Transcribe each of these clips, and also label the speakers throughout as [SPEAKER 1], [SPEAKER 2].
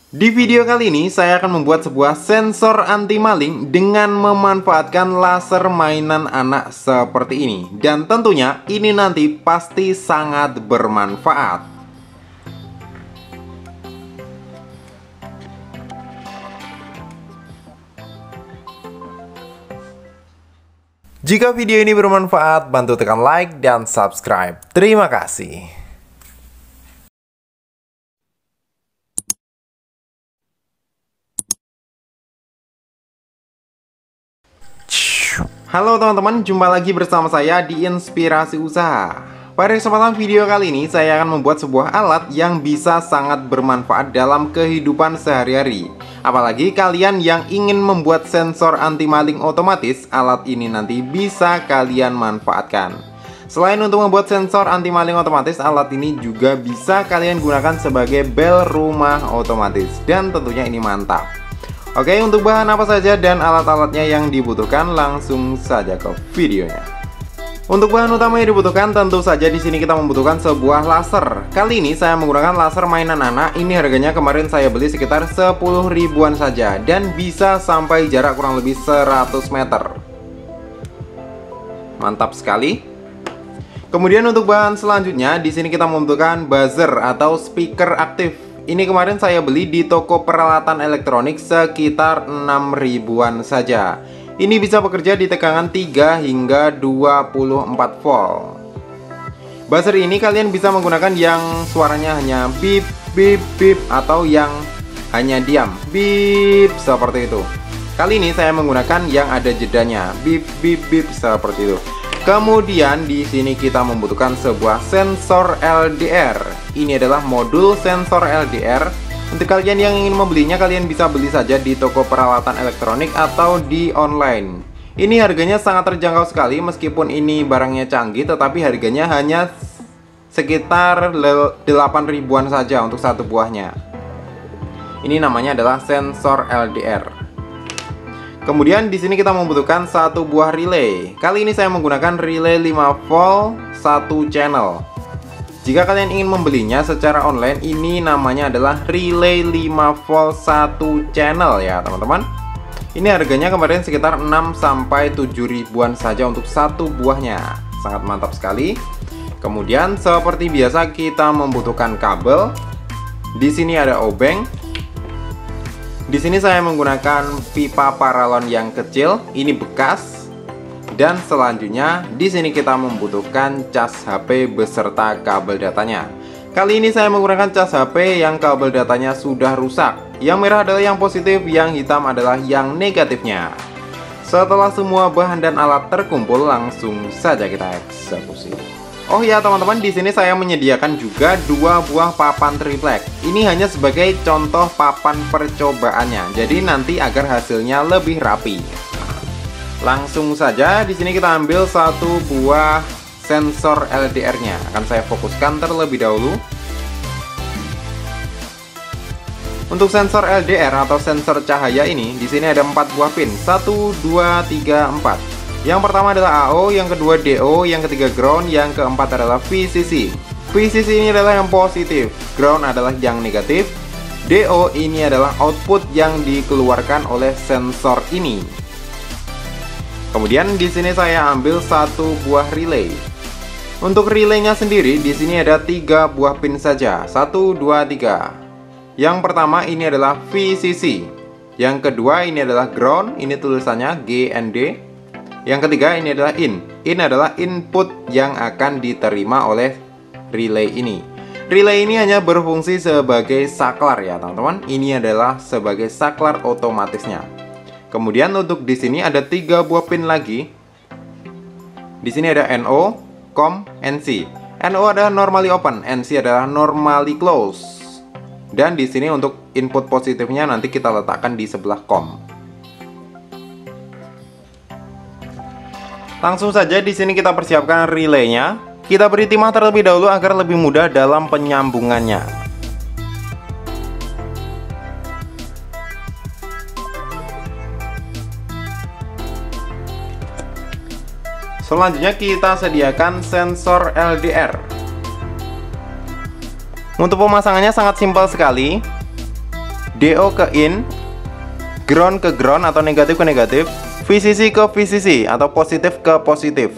[SPEAKER 1] Di video kali ini saya akan membuat sebuah sensor anti maling dengan memanfaatkan laser mainan anak seperti ini. Dan tentunya ini nanti pasti sangat bermanfaat. Jika video ini bermanfaat, bantu tekan like dan subscribe. Terima kasih. Halo teman-teman, jumpa lagi bersama saya di Inspirasi Usaha. Pada kesempatan video kali ini, saya akan membuat sebuah alat yang bisa sangat bermanfaat dalam kehidupan sehari-hari. Apalagi kalian yang ingin membuat sensor anti maling otomatis, alat ini nanti bisa kalian manfaatkan. Selain untuk membuat sensor anti maling otomatis, alat ini juga bisa kalian gunakan sebagai bel rumah otomatis. Dan tentunya ini mantap. Oke, untuk bahan apa saja dan alat-alatnya yang dibutuhkan, langsung saja ke videonya. Untuk bahan utama yang dibutuhkan, tentu saja di sini kita membutuhkan sebuah laser. Kali ini saya menggunakan laser mainan anak. Ini harganya kemarin saya beli sekitar 10 ribuan saja dan bisa sampai jarak kurang lebih 100 meter. Mantap sekali. Kemudian untuk bahan selanjutnya, di sini kita membutuhkan buzzer atau speaker aktif. Ini kemarin saya beli di toko peralatan elektronik sekitar 6 ribuan saja. Ini bisa bekerja di tegangan 3 hingga 24 volt. Buzzer ini kalian bisa menggunakan yang suaranya hanya bip bip bip atau yang hanya diam bip seperti itu. Kali ini saya menggunakan yang ada jedanya bip bip bip seperti itu. Kemudian di sini kita membutuhkan sebuah sensor LDR. Ini adalah modul sensor LDR. Untuk kalian yang ingin membelinya, kalian bisa beli saja di toko peralatan elektronik atau di online. Ini harganya sangat terjangkau sekali, meskipun ini barangnya canggih, tetapi harganya hanya sekitar 8 ribuan saja untuk satu buahnya. Ini namanya adalah sensor LDR. Kemudian di sini kita membutuhkan satu buah relay. Kali ini saya menggunakan relay 5 volt 1 channel. Jika kalian ingin membelinya secara online, ini namanya adalah relay 5 volt 1 channel ya teman-teman. Ini harganya kemarin sekitar 6-7 ribuan saja untuk satu buahnya. Sangat mantap sekali. Kemudian seperti biasa kita membutuhkan kabel. Di sini ada obeng. Di sini saya menggunakan pipa paralon yang kecil, ini bekas. Dan selanjutnya di sini kita membutuhkan cas HP beserta kabel datanya. Kali ini saya menggunakan cas HP yang kabel datanya sudah rusak. Yang merah adalah yang positif, yang hitam adalah yang negatifnya. Setelah semua bahan dan alat terkumpul, langsung saja kita eksekusi. Oh ya teman-teman, di sini saya menyediakan juga 2 buah papan triplek. Ini hanya sebagai contoh papan percobaannya. Jadi nanti agar hasilnya lebih rapi. Langsung saja di sini kita ambil satu buah sensor LDR-nya. Akan saya fokuskan terlebih dahulu. Untuk sensor LDR atau sensor cahaya ini, di sini ada 4 buah pin. 1, 2, 3, 4. Yang pertama adalah AO, yang kedua DO, yang ketiga ground, yang keempat adalah VCC. VCC ini adalah yang positif, ground adalah yang negatif, DO ini adalah output yang dikeluarkan oleh sensor ini. Kemudian di sini saya ambil satu buah relay. Untuk relaynya sendiri di sini ada 3 buah pin saja, 1, 2, 3. Yang pertama ini adalah VCC, yang kedua ini adalah ground, ini tulisannya GND. Yang ketiga ini adalah in. In adalah input yang akan diterima oleh relay ini. Relay ini hanya berfungsi sebagai saklar ya teman-teman. Ini adalah sebagai saklar otomatisnya. Kemudian untuk di sini ada 3 buah pin lagi. Di sini ada NO, COM, NC. NO adalah normally open, NC adalah normally close. Dan di sini untuk input positifnya nanti kita letakkan di sebelah COM. Langsung saja di sini kita persiapkan relaynya. Kita beri timah terlebih dahulu agar lebih mudah dalam penyambungannya. Selanjutnya kita sediakan sensor LDR. Untuk pemasangannya sangat simpel sekali. DO ke in, ground ke ground atau negatif ke negatif, VCC ke VCC atau positif ke positif.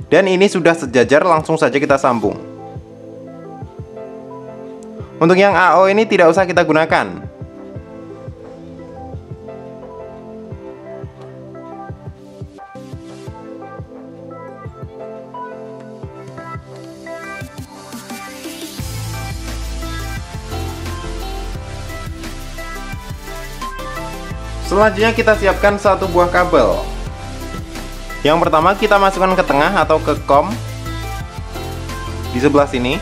[SPEAKER 1] Dan ini sudah sejajar, langsung saja kita sambung. Untuk yang AO ini tidak usah kita gunakan. Selanjutnya kita siapkan satu buah kabel. Yang pertama kita masukkan ke tengah atau ke COM di sebelah sini.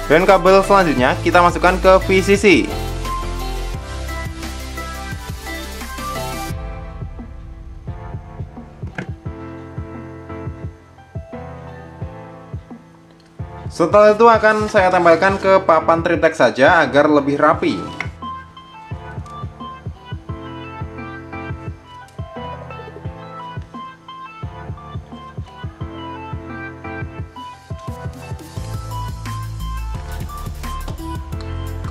[SPEAKER 1] Dan kabel selanjutnya kita masukkan ke VCC. Setelah itu akan saya tempelkan ke papan triplex saja agar lebih rapi.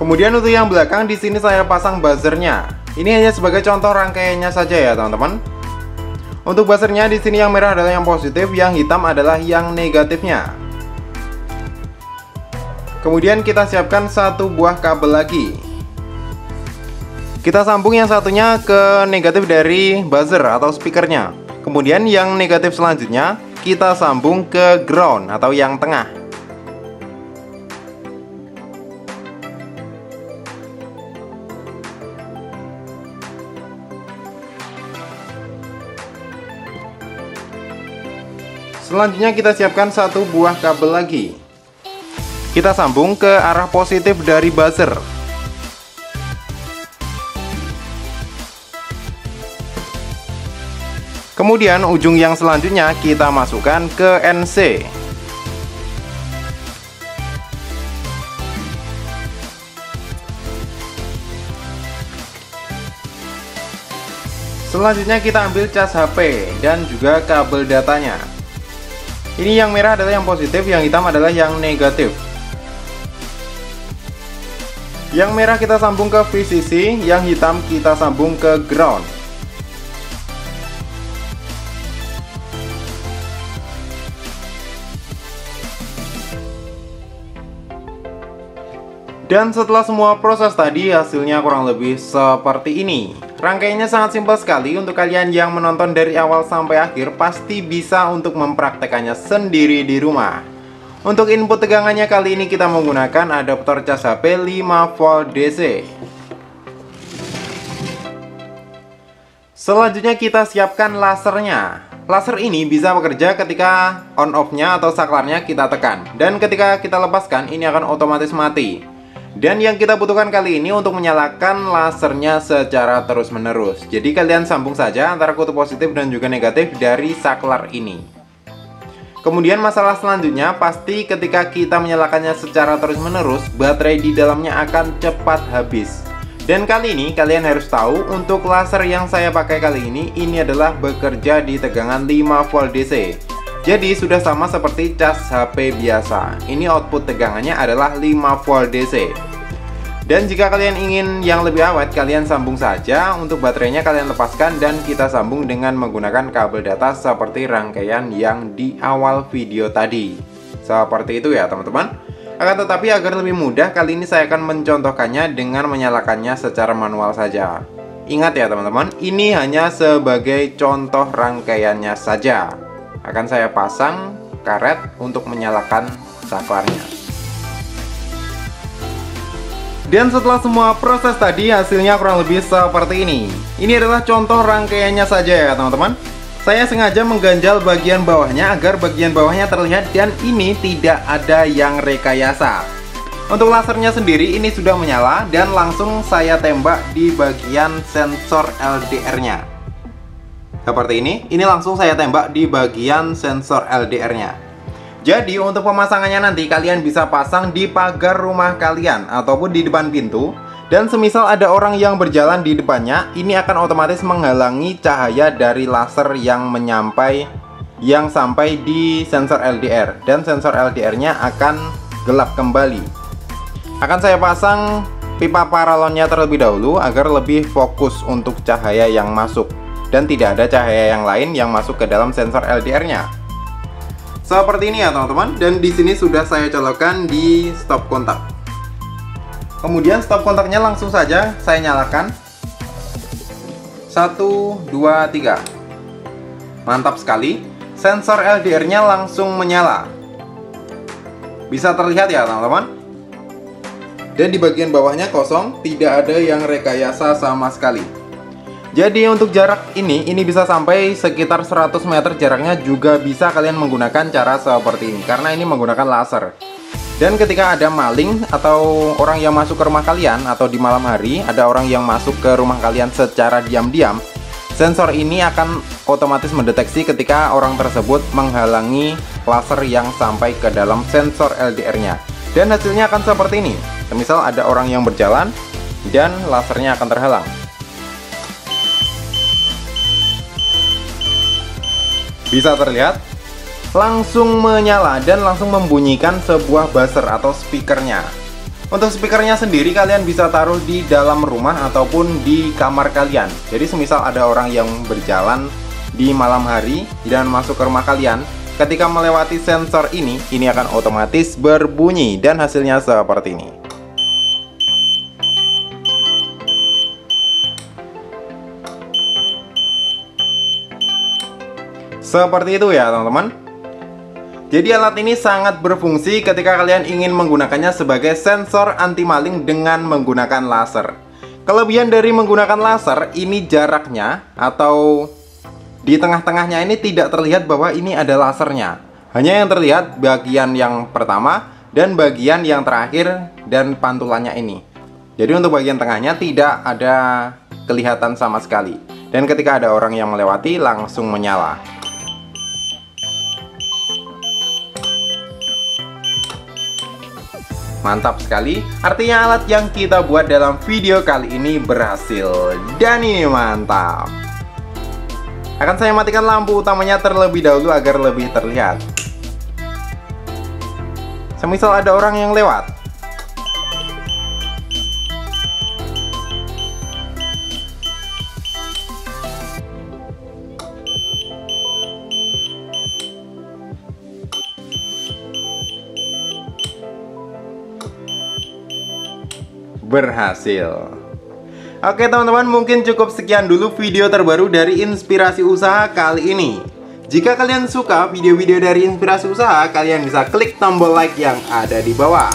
[SPEAKER 1] Kemudian untuk yang belakang di sini saya pasang buzzernya. Ini hanya sebagai contoh rangkaiannya saja ya teman-teman. Untuk buzzernya di sini yang merah adalah yang positif, yang hitam adalah yang negatifnya. Kemudian kita siapkan satu buah kabel lagi. Kita sambung yang satunya ke negatif dari buzzer atau speakernya. Kemudian yang negatif selanjutnya kita sambung ke ground atau yang tengah. Selanjutnya kita siapkan satu buah kabel lagi. Kita sambung ke arah positif dari buzzer. Kemudian ujung yang selanjutnya kita masukkan ke NC. Selanjutnya kita ambil cas HP dan juga kabel datanya. Ini yang merah adalah yang positif, yang hitam adalah yang negatif. Yang merah kita sambung ke VCC, yang hitam kita sambung ke ground. Dan setelah semua proses tadi, hasilnya kurang lebih seperti ini. Rangkaiannya sangat simpel sekali. Untuk kalian yang menonton dari awal sampai akhir, pasti bisa untuk mempraktekannya sendiri di rumah. Untuk input tegangannya kali ini kita menggunakan adaptor cas HP 5V DC. Selanjutnya kita siapkan lasernya. Laser ini bisa bekerja ketika on off-nya atau saklarnya kita tekan. Dan ketika kita lepaskan, ini akan otomatis mati. Dan yang kita butuhkan kali ini untuk menyalakan lasernya secara terus-menerus. Jadi kalian sambung saja antara kutub positif dan juga negatif dari saklar ini. Kemudian masalah selanjutnya, pasti ketika kita menyalakannya secara terus-menerus, baterai di dalamnya akan cepat habis. Dan kali ini kalian harus tahu, untuk laser yang saya pakai kali ini adalah bekerja di tegangan 5V DC. Jadi sudah sama seperti cas HP biasa. Ini output tegangannya adalah 5V DC. Dan jika kalian ingin yang lebih awet, kalian sambung saja. Untuk baterainya kalian lepaskan dan kita sambung dengan menggunakan kabel data seperti rangkaian yang di awal video tadi. Seperti itu ya teman-teman. Akan tetapi agar lebih mudah, kali ini saya akan mencontohkannya dengan menyalakannya secara manual saja. Ingat ya teman-teman, ini hanya sebagai contoh rangkaiannya saja. Akan saya pasang karet untuk menyalakan saklarnya. Dan setelah semua proses tadi, hasilnya kurang lebih seperti ini. Ini adalah contoh rangkaiannya saja ya teman-teman. Saya sengaja mengganjal bagian bawahnya agar bagian bawahnya terlihat dan ini tidak ada yang rekayasa. Untuk lasernya sendiri ini sudah menyala dan langsung saya tembak di bagian sensor LDR-nya. Seperti ini langsung saya tembak di bagian sensor LDR-nya. Jadi untuk pemasangannya nanti kalian bisa pasang di pagar rumah kalian ataupun di depan pintu. Dan semisal ada orang yang berjalan di depannya, ini akan otomatis menghalangi cahaya dari laser yang sampai di sensor LDR. Dan sensor LDR-nya akan gelap kembali. Akan saya pasang pipa paralonnya terlebih dahulu agar lebih fokus untuk cahaya yang masuk dan tidak ada cahaya yang lain yang masuk ke dalam sensor LDR-nya. Seperti ini ya teman-teman, dan di sini sudah saya colokkan di stop kontak. Kemudian stop kontaknya langsung saja saya nyalakan. 1, 2, 3. Mantap sekali, sensor LDR-nya langsung menyala. Bisa terlihat ya teman-teman. Dan di bagian bawahnya kosong, tidak ada yang rekayasa sama sekali. Jadi untuk jarak ini bisa sampai sekitar 100 meter jaraknya juga bisa kalian menggunakan cara seperti ini, karena ini menggunakan laser. Dan ketika ada maling atau orang yang masuk ke rumah kalian, atau di malam hari ada orang yang masuk ke rumah kalian secara diam-diam, sensor ini akan otomatis mendeteksi ketika orang tersebut menghalangi laser yang sampai ke dalam sensor LDR-nya. Dan hasilnya akan seperti ini. Misal ada orang yang berjalan dan lasernya akan terhalang. Bisa terlihat? Langsung menyala dan langsung membunyikan sebuah buzzer atau speakernya. Untuk speakernya sendiri kalian bisa taruh di dalam rumah ataupun di kamar kalian. Jadi semisal ada orang yang berjalan di malam hari dan masuk ke rumah kalian, ketika melewati sensor ini akan otomatis berbunyi dan hasilnya seperti ini. Seperti itu ya teman-teman. Jadi alat ini sangat berfungsi ketika kalian ingin menggunakannya sebagai sensor anti maling dengan menggunakan laser. Kelebihan dari menggunakan laser, ini jaraknya atau di tengah-tengahnya ini tidak terlihat bahwa ini ada lasernya. Hanya yang terlihat bagian yang pertama dan bagian yang terakhir dan pantulannya ini. Jadi untuk bagian tengahnya tidak ada kelihatan sama sekali. Dan ketika ada orang yang melewati langsung menyala. Mantap sekali, artinya alat yang kita buat dalam video kali ini berhasil. Dan ini mantap. Akan saya matikan lampu utamanya terlebih dahulu agar lebih terlihat. Semisal ada orang yang lewat. Berhasil. Oke teman-teman, mungkin cukup sekian dulu video terbaru dari Inspirasi Usaha kali ini. Jika kalian suka video-video dari Inspirasi Usaha, kalian bisa klik tombol like yang ada di bawah.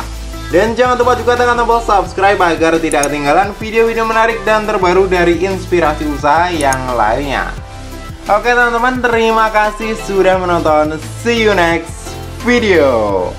[SPEAKER 1] Dan jangan lupa juga tekan tombol subscribe agar tidak ketinggalan video-video menarik dan terbaru dari Inspirasi Usaha yang lainnya. Oke teman-teman, terima kasih sudah menonton. See you next video.